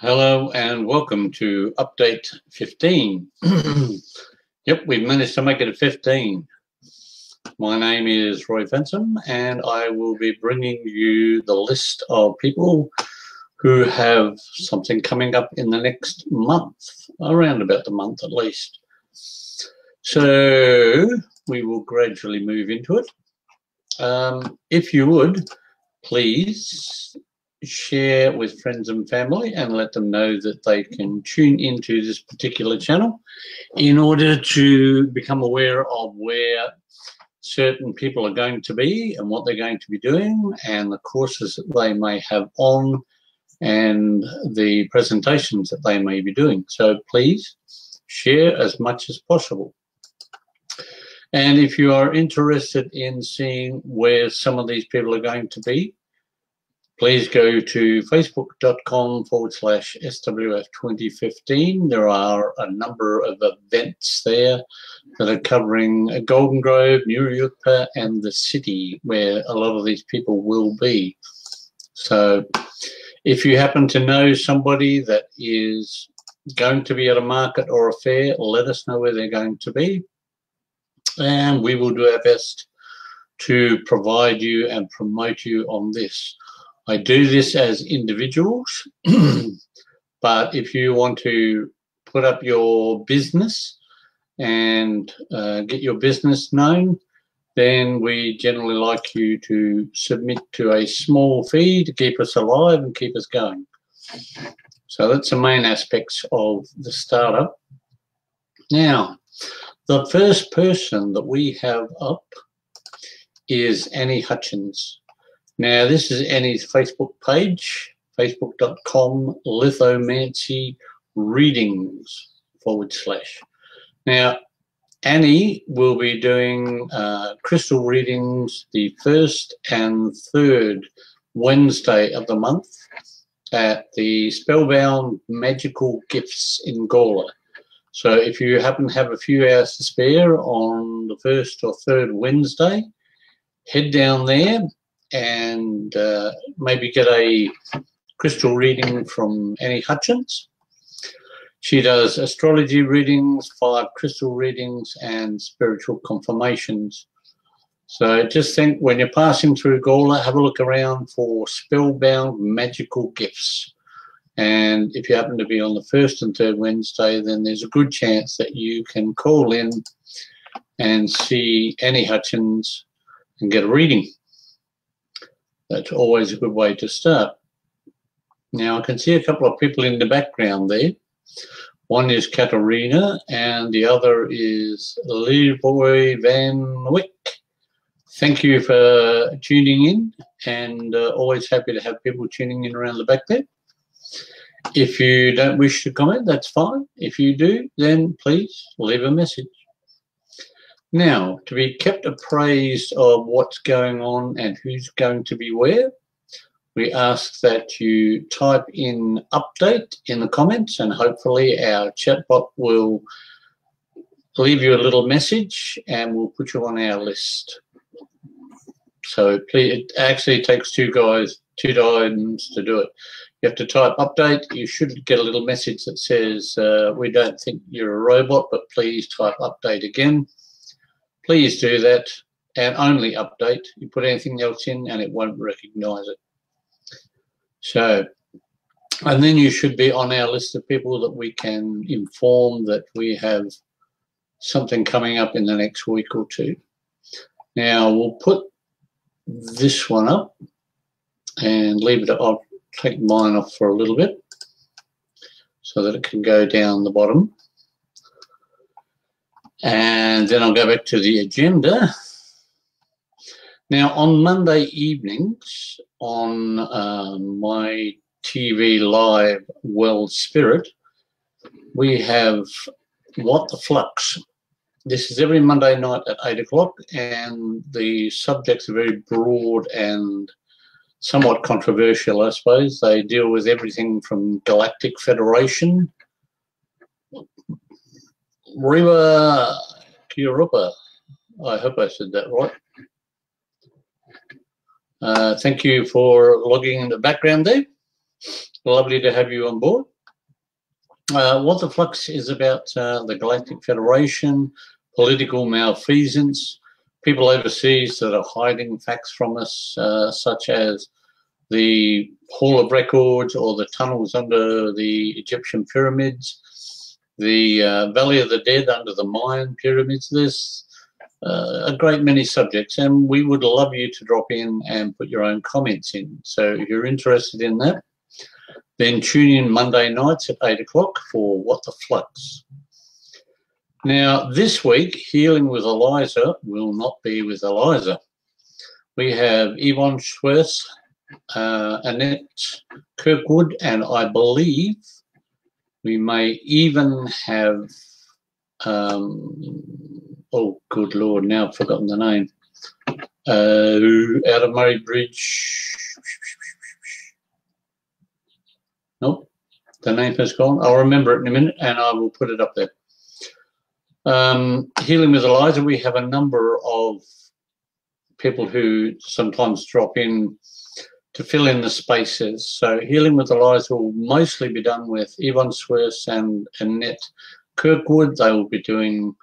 Hello and welcome to update 15. Yep, we've managed to make it a 15. My name is Roy Fensom and I will be bringing you the list of people who have something coming up in the next month, around about the month at least. So we will gradually move into it. If you would, please share with friends and family and let them know that they can tune into this particular channel in order to become aware of where certain people are going to be and what they're going to be doing and the courses that they may have on and the presentations that they may be doing. So please share as much as possible. And if you are interested in seeing where some of these people are going to be, please go to facebook.com/SWF2015. There are a number of events there that are covering Golden Grove, Nuruyukpa, and the city where a lot of these people will be. So if you happen to know somebody that is going to be at a market or a fair, let us know where they're going to be. And we will do our best to provide you and promote you on this. I do this as individuals, but if you want to put up your business and get your business known, then we generally like you to submit to a small fee to keep us alive and keep us going. So that's the main aspects of the startup. Now, the first person that we have up is Annie Hutchins. Now, this is Annie's Facebook page, facebook.com/lithomancy-readings/. Now, Annie will be doing crystal readings the first and third Wednesday of the month at the Spellbound Magical Gifts in Gawler. So if you happen to have a few hours to spare on the first or third Wednesday, head down there and maybe get a crystal reading from Annie Hutchins. She does astrology readings, 5 crystal readings, and spiritual confirmations. So just think when you're passing through Gawler, have a look around for Spellbound Magical Gifts. And if you happen to be on the first and third Wednesday, then there's a good chance that you can call in and see Annie Hutchins and get a reading. That's always a good way to start. Now, I can see a couple of people in the background there. One is Katarina and the other is Leroy Van Wyck. Thank you for tuning in, and always happy to have people tuning in around the back there. If you don't wish to comment, that's fine. If you do, then please leave a message. Now, to be kept appraised of what's going on and who's going to be where, we ask that you type in update in the comments, and hopefully our chatbot will leave you a little message and we'll put you on our list. So please, it actually takes two diamonds to do it. You have to type update. You should get a little message that says, we don't think you're a robot, but please type update again. Please do that, and only update. You put anything else in and it won't recognize it. So, and then you should be on our list of people that we can inform that we have something coming up in the next week or two. Now, we'll put this one up and leave it. I'll take mine off for a little bit so that it can go down the bottom. And then I'll go back to the agenda. Now, on Monday evenings on my TV live World Spirit, we have What the Flux. This is every Monday night at 8 o'clock, and the subjects are very broad and somewhat controversial, I suppose. They deal with everything from Galactic Federation, Riva Kirupa. I hope I said that right. Thank you for logging in the background there. Lovely to have you on board. What the flux is about the Galactic Federation, political malfeasance, people overseas that are hiding facts from us, such as the Hall of Records or the tunnels under the Egyptian pyramids, the Valley of the Dead under the Mayan pyramids. There's a great many subjects, and we would love you to drop in and put your own comments in. So if you're interested in that, then tune in Monday nights at 8 o'clock for What the Flux. Now, this week, Healing with Eliza will not be with Eliza. We have Yvonne Schwerz, Annette Kirkwood, and I believe we may even have, oh, good Lord, now I've forgotten the name, out of Murray Bridge. Nope, the name has gone. I'll remember it in a minute and I will put it up there. Healing with Eliza, we have a number of people who sometimes drop in to fill in the spaces. So Healing with Eliza will mostly be done with Yvonne Schwerz and Annette Kirkwood. They will be doing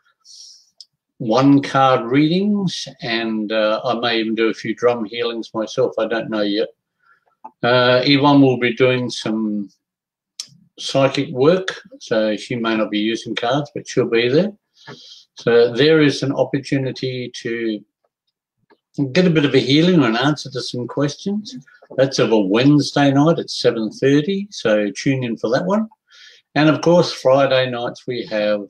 one-card readings, and I may even do a few drum healings myself. I don't know yet. Yvonne will be doing some psychic work, so she may not be using cards, but she'll be there. So there is an opportunity to get a bit of a healing or an answer to some questions. That's of a Wednesday night at 7:30, so tune in for that one. And of course, Friday nights we have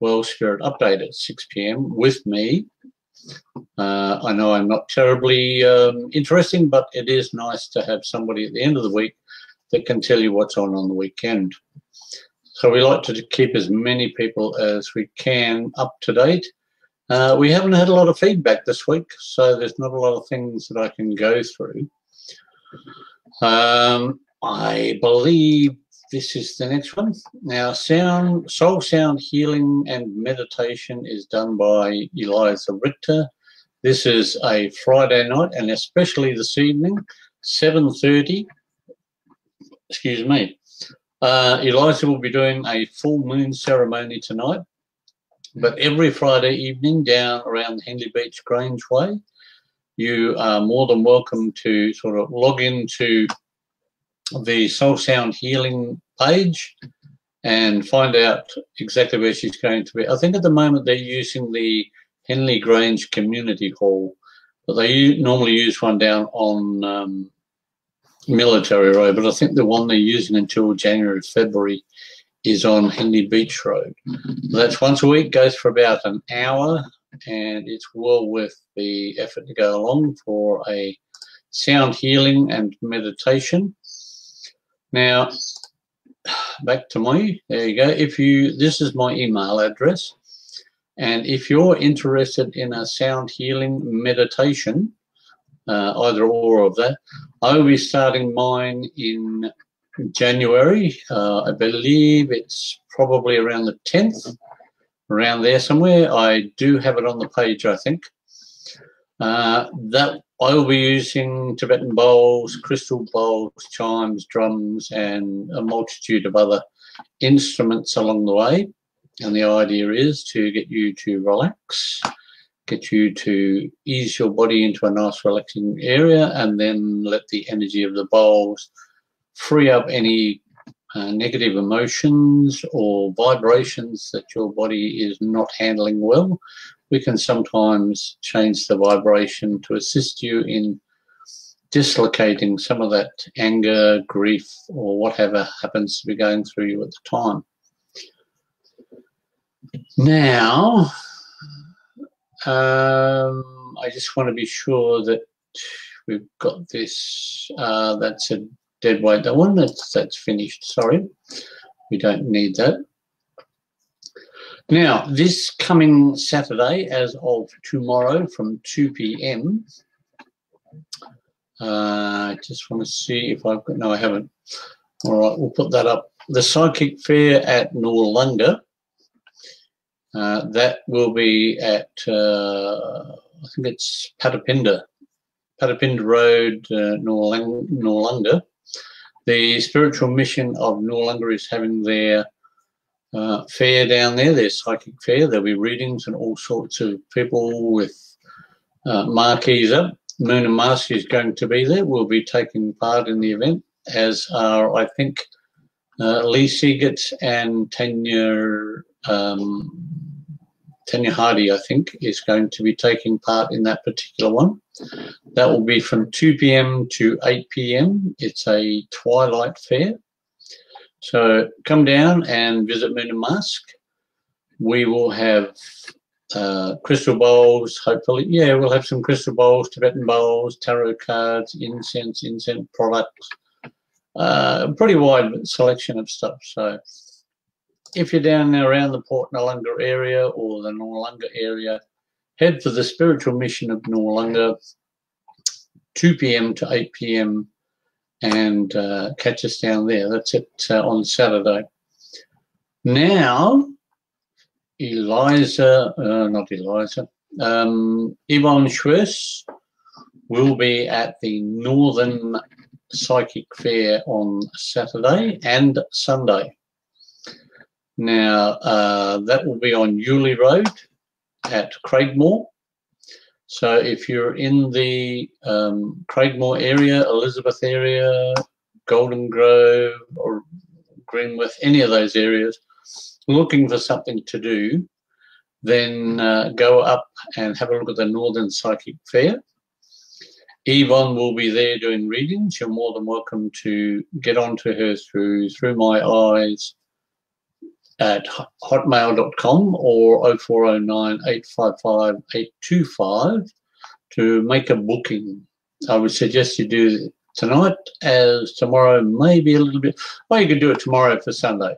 World Spirit Update at 6 p.m. with me. I know I'm not terribly interesting, but it is nice to have somebody at the end of the week that can tell you what's on the weekend. So we like to keep as many people as we can up to date. We haven't had a lot of feedback this week, so there's not a lot of things that I can go through. I believe this is the next one. Now, soul sound healing and meditation is done by Eliza Richter. This is a Friday night, and especially this evening, 7:30. Excuse me. Eliza will be doing a full moon ceremony tonight, but every Friday evening down around the Henley Beach Grange Way, you are more than welcome to sort of log into the Soul Sound Healing page and find out exactly where she's going to be. I think at the moment they're using the Henley Grange Community Hall, but they normally use one down on Military Road, but I think the one they're using until January, February is on Henley Beach Road. That's once a week, goes for about an hour, and it's well worth the effort to go along for a sound healing and meditation. Now, back to me. There you go. This is my email address, and if you're interested in a sound healing meditation, either or of that, I will be starting mine in January. I believe it's probably around the 10th, around there somewhere. I do have it on the page, I think. That I will be using Tibetan bowls, crystal bowls, chimes, drums, and a multitude of other instruments along the way. And the idea is to get you to relax, get you to ease your body into a nice relaxing area, and then let the energy of the bowls free up any negative emotions or vibrations that your body is not handling well. We can sometimes change the vibration to assist you in dislocating some of that anger, grief, or whatever happens to be going through you at the time. Now, I just want to be sure that we've got this. That's a dead weight. That one, that's finished. Sorry, we don't need that. Now, this coming Saturday, as of tomorrow from 2 p.m. I just want to see if I've got. No, I haven't. All right, we'll put that up. The Psychic Fair at Noarlunga. That will be at, I think it's Patapinda Road, Noarlunga. The Spiritual Mission of Noarlunga is having their fair down there, their psychic fair. There'll be readings and all sorts of people with marquees up. Moon and Mars is going to be there. We'll be taking part in the event, as are, I think, Lee Seagate and Tanya Hardy, I think, is going to be taking part in that particular one. That will be from 2 p.m. to 8 p.m. It's a twilight fair. So come down and visit Moon and Mask. We will have crystal bowls, hopefully. Yeah, we'll have some crystal bowls, Tibetan bowls, tarot cards, incense products. Pretty wide selection of stuff. So if you're down there around the Port Noarlunga area or the Noarlunga area, head for the Spiritual Mission of Noarlunga, 2 p.m. to 8 p.m. and catch us down there. That's it on Saturday. Now, Yvonne Schwers will be at the Northern Psychic Fair on Saturday and Sunday. Now, that will be on Yulee Road at Craigmore. So if you're in the Craigmore area, Elizabeth area, Golden Grove or Greenwith, any of those areas, looking for something to do, then go up and have a look at the Northern Psychic Fair. Yvonne will be there doing readings. You're more than welcome to get onto her through My Eyes at hotmail.com or 0409 855 825 to make a booking. I would suggest you do it tonight, as tomorrow may be a little bit, well, you could do it tomorrow for Sunday.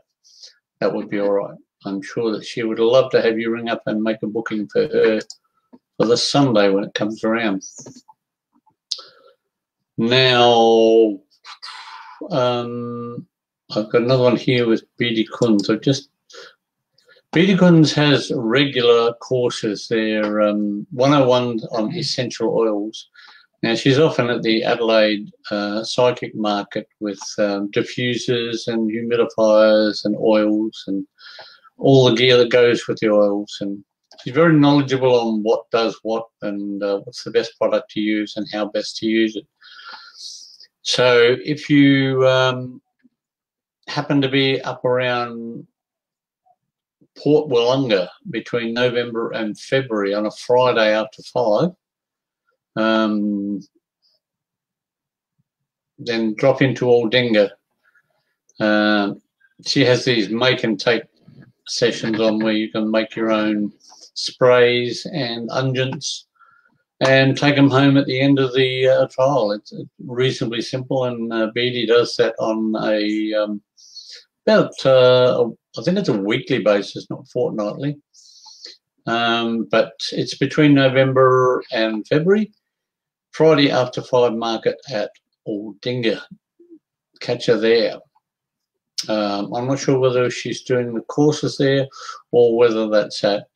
That would be all right. I'm sure that she would love to have you ring up and make a booking for her for the Sunday when it comes around. Now, I've got another one here with BD Kunz. BD Kunz has regular courses. They're 101 on essential oils. Now, she's often at the Adelaide Psychic Market with diffusers and humidifiers and oils and all the gear that goes with the oils. And she's very knowledgeable on what does what and what's the best product to use and how best to use it. So if you happen to be up around Port Wollonga between November and February on a Friday after 5, then drop into Aldinga. She has these make and take sessions on where you can make your own sprays and unguents and take them home at the end of the trial. It's reasonably simple, and BD does that on a I think it's a weekly basis, not fortnightly. But it's between November and February. Friday after 5 market at Aldinga. Catch her there. I'm not sure whether she's doing the courses there or whether that's at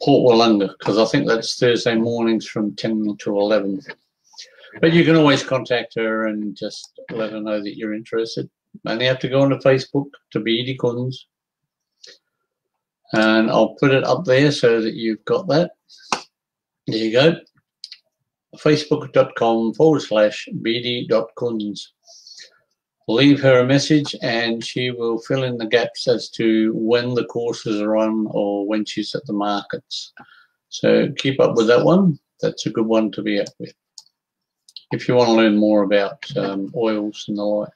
Port Wollonga, because I think that's Thursday mornings from 10 to 11. But you can always contact her and just let her know that you're interested. Only have to go onto Facebook to BD Kunz. And I'll put it up there so that you've got that. There you go. Facebook.com/bd.kunz. Leave her a message and she will fill in the gaps as to when the courses are on or when she's at the markets. So keep up with that one. That's a good one to be up with if you want to learn more about oils and the like.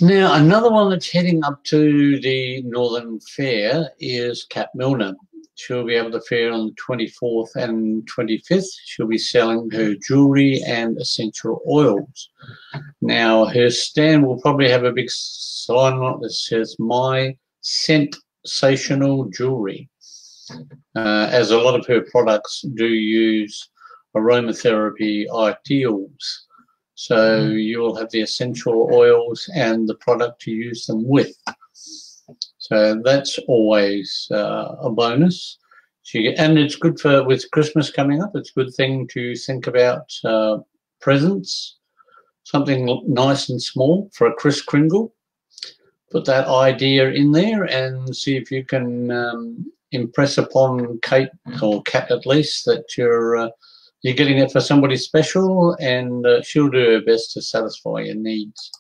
Now, another one that's heading up to the Northern Fair is Kat Milner. She'll be able to fair on the 24th and 25th. She'll be selling her jewellery and essential oils. Now, her stand will probably have a big sign on it that says, "My Sensational Jewellery," as a lot of her products do use aromatherapy ideals. So you'll have the essential oils and the product to use them with. So that's always a bonus. And it's good for, with Christmas coming up, it's a good thing to think about presents, something nice and small for a Kris Kringle. Put that idea in there and see if you can impress upon Kate, or Kat at least, that you're getting it for somebody special, and she'll do her best to satisfy your needs.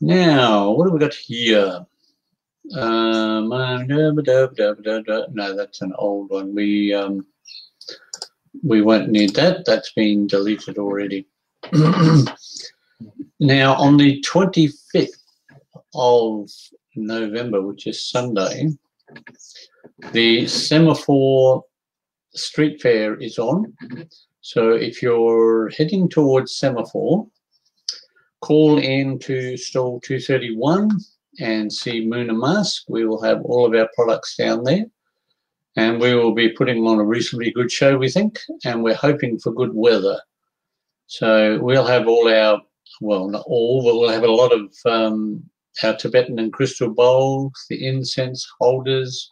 Now, what have we got here? No, that's an old one. We won't need that. That's been deleted already. Now, on the 25th of November, which is Sunday, the Semaphore Street Fair is on. So if you're heading towards Semaphore, call in to stall 231 and see Moon and Mask. We will have all of our products down there, and we will be putting on a reasonably good show, we think, and we're hoping for good weather. So we'll have all our, well, not all, but we'll have a lot of our Tibetan and crystal bowls, the incense holders,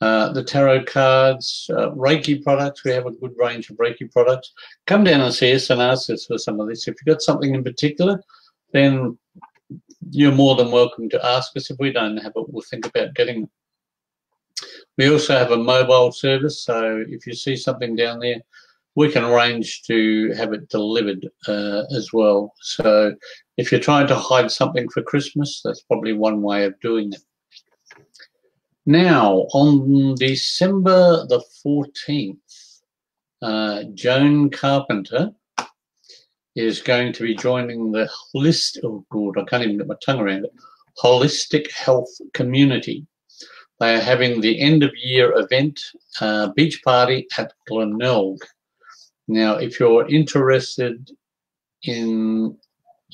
the tarot cards, Reiki products. We have a good range of Reiki products. Come down and see us and ask us for some of this. If you've got something in particular, then you're more than welcome to ask us. If we don't have it, we'll think about getting it. We also have a mobile service, so if you see something down there, we can arrange to have it delivered as well. So if you're trying to hide something for Christmas, that's probably one way of doing it. Now, on December the 14th, Joan Carpenter is going to be joining the Holistic Health Community. They are having the end-of-year event, beach party at Glenelg. Now, if you're interested in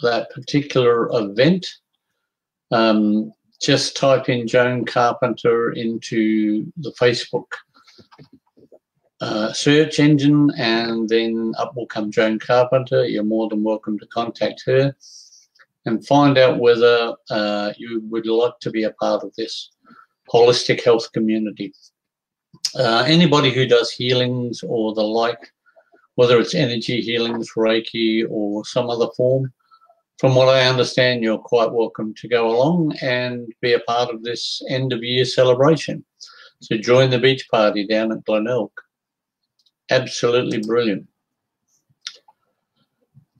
that particular event, just type in Joan Carpenter into the Facebook search engine, and then up will come Joan Carpenter. You're more than welcome to contact her and find out whether you would like to be a part of this holistic health community. Anybody who does healings or the like, whether it's energy healings, Reiki, or some other form, from what I understand, you're quite welcome to go along and be a part of this end-of-year celebration. So join the beach party down at Glenelg. Absolutely brilliant.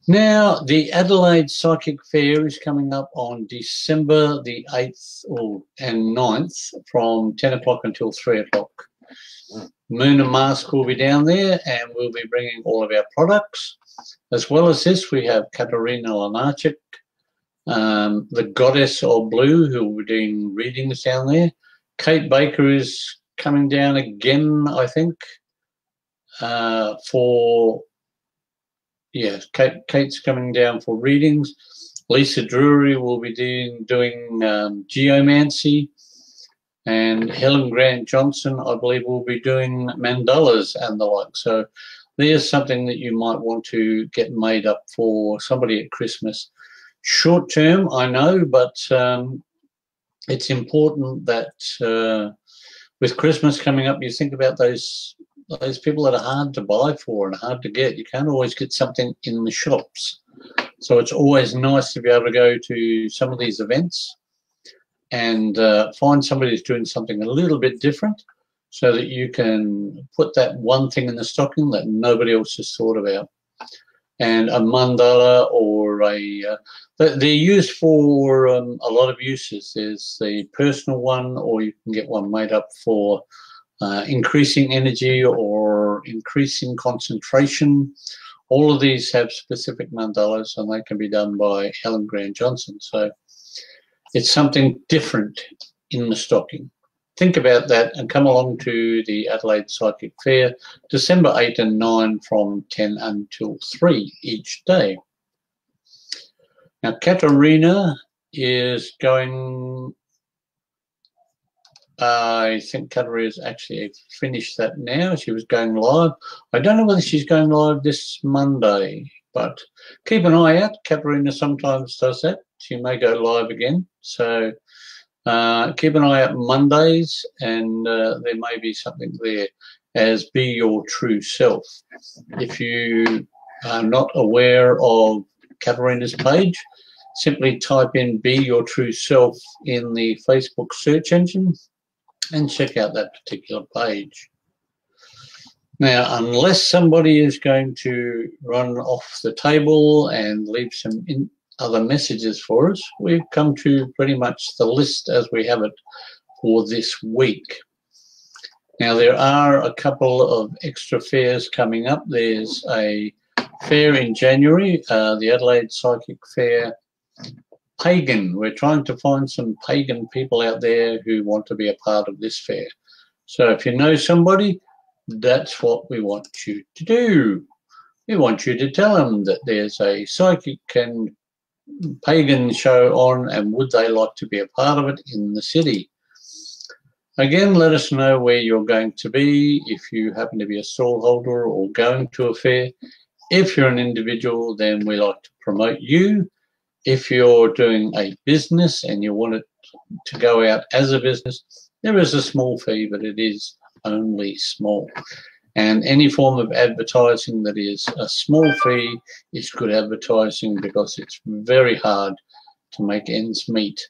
Now, the Adelaide Psychic Fair is coming up on December the 8th and 9th from 10 o'clock until 3 o'clock. Moon and Mask will be down there, and we'll be bringing all of our products. As well as this, we have Katerina Lenarchik, the Goddess of Blue, who will be doing readings down there. Kate Baker is coming down again, I think, Kate's coming down for readings. Lisa Drury will be doing geomancy, and Helen Grant Johnson, I believe, will be doing mandalas and the like. So there's something that you might want to get made up for somebody at Christmas. Short term, I know, but it's important that with Christmas coming up, you think about those people that are hard to buy for and hard to get. You can't always get something in the shops. So it's always nice to be able to go to some of these events and find somebody who's doing something a little bit different, so that you can put that one thing in the stocking that nobody else has thought about. And a mandala or they're used for a lot of uses. There's the personal one, or you can get one made up for increasing energy or increasing concentration. All of these have specific mandalas, and they can be done by Helen Grant Johnson. So it's something different in the stocking. Think about that and come along to the Adelaide Psychic Fair, December 8 and 9 from 10 until 3 each day. Now, Katerina is going, I think Katerina's actually finished that now. She was going live. I don't know whether she's going live this Monday, but keep an eye out. Katerina sometimes does that. She may go live again. So keep an eye out Mondays, and there may be something there. as Be Your True Self. If you are not aware of Katarina's page, simply type in Be Your True Self in the Facebook search engine and check out that particular page. Now, unless somebody is going to run off the table and leave some other messages for us, we've come to pretty much the list as we have it for this week. Now, there are a couple of extra fairs coming up. There's a fair in January, the Adelaide Psychic Fair Pagan. We're trying to find some pagan people out there who want to be a part of this fair. So if you know somebody, that's what we want you to do. We want you to tell them that there's a psychic and pagan show on, and would they like to be a part of it in the city. Again, let us know where you're going to be if you happen to be a stallholder or going to a fair. If you're an individual, then we like to promote you. If you're doing a business and you want it to go out as a business, there is a small fee, but it is only small. And any form of advertising that is a small fee is good advertising, because it's very hard to make ends meet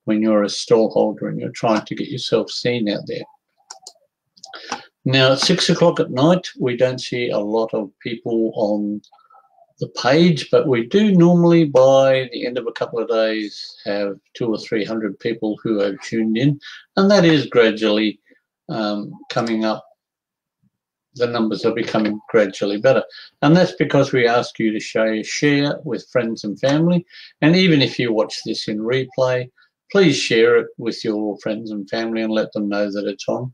when you're a stallholder and you're trying to get yourself seen out there. Now, at 6 o'clock at night, we don't see a lot of people on the page, but we do normally, by the end of a couple of days, have 200 or 300 people who have tuned in, and that is gradually coming up. The numbers are becoming gradually better, and that's because we ask you to share with friends and family. And even if you watch this in replay, please share it with your friends and family and let them know that it's on.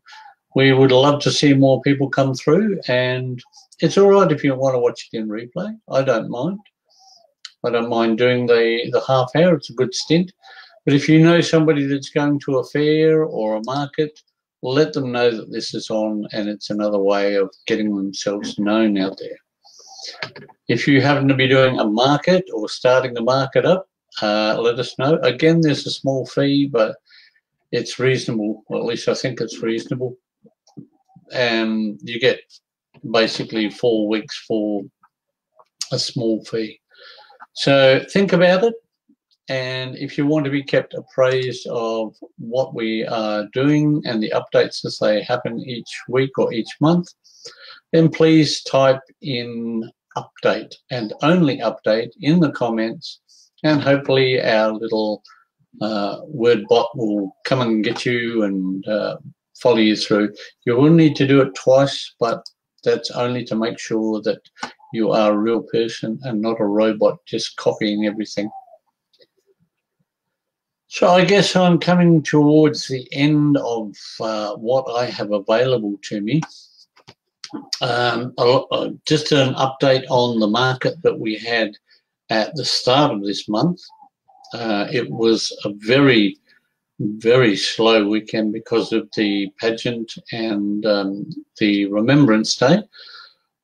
We would love to see more people come through, and it's all right if you want to watch it in replay. I don't mind. I don't mind doing the half hour. It's a good stint. But if you know somebody that's going to a fair or a market, let them know that this is on, and it's another way of getting themselves known out there. If you happen to be doing a market or starting the market up, let us know. Again, there's a small fee, but it's reasonable. Well, at least I think it's reasonable. And you get basically 4 weeks for a small fee. So think about it. And if you want to be kept appraised of what we are doing and the updates as they happen each week or each month, then please type in update and only update in the comments, and hopefully our little word bot will come and get you and follow you through. You will need to do it twice, but that's only to make sure that you are a real person and not a robot just copying everything. So I guess I'm coming towards the end of what I have available to me. Just an update on the market that we had at the start of this month. It was a very, very slow weekend because of the pageant and the Remembrance Day.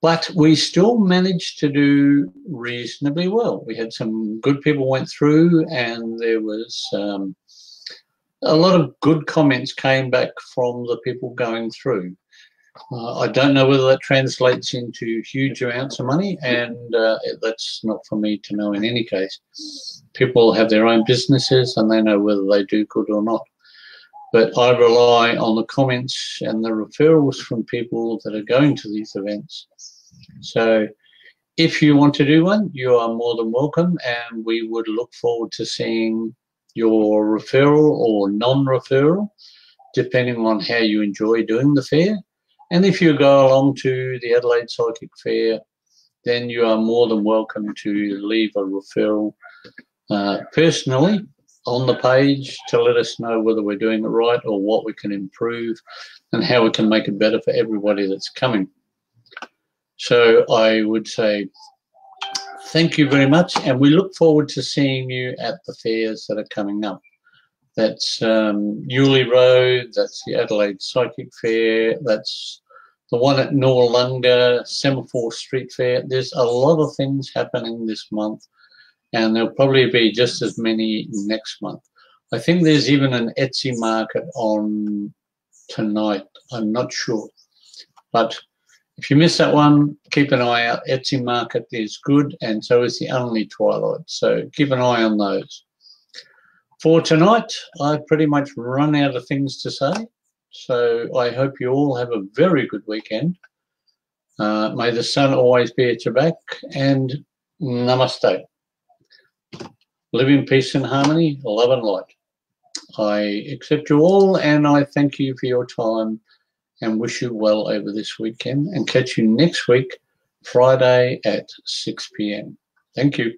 But we still managed to do reasonably well. We had some good people went through, and there was a lot of good comments came back from the people going through. I don't know whether that translates into huge amounts of money, and that's not for me to know in any case. People have their own businesses and they know whether they do good or not. But I rely on the comments and the referrals from people that are going to these events. So if you want to do one, you are more than welcome, and we would look forward to seeing your referral or non-referral, depending on how you enjoy doing the fair. And if you go along to the Adelaide Psychic Fair, then you are more than welcome to leave a referral personally on the page to let us know whether we're doing it right or what we can improve and how we can make it better for everybody that's coming. So I would say thank you very much, and we look forward to seeing you at the fairs that are coming up. That's Yulee Road, that's the Adelaide Psychic Fair, that's the one at Noarlunga, Semaphore Street Fair. There's a lot of things happening this month, and there'll probably be just as many next month. I think there's even an Etsy market on tonight. I'm not sure. But if you miss that one, keep an eye out. Etsy market is good, and so is the Only Twilight. So keep an eye on those. For tonight, I've pretty much run out of things to say. So I hope you all have a very good weekend. May the sun always be at your back, and namaste. Live in peace and harmony, love and light. I accept you all, and I thank you for your time and wish you well over this weekend, and catch you next week, Friday at 6 p.m. Thank you.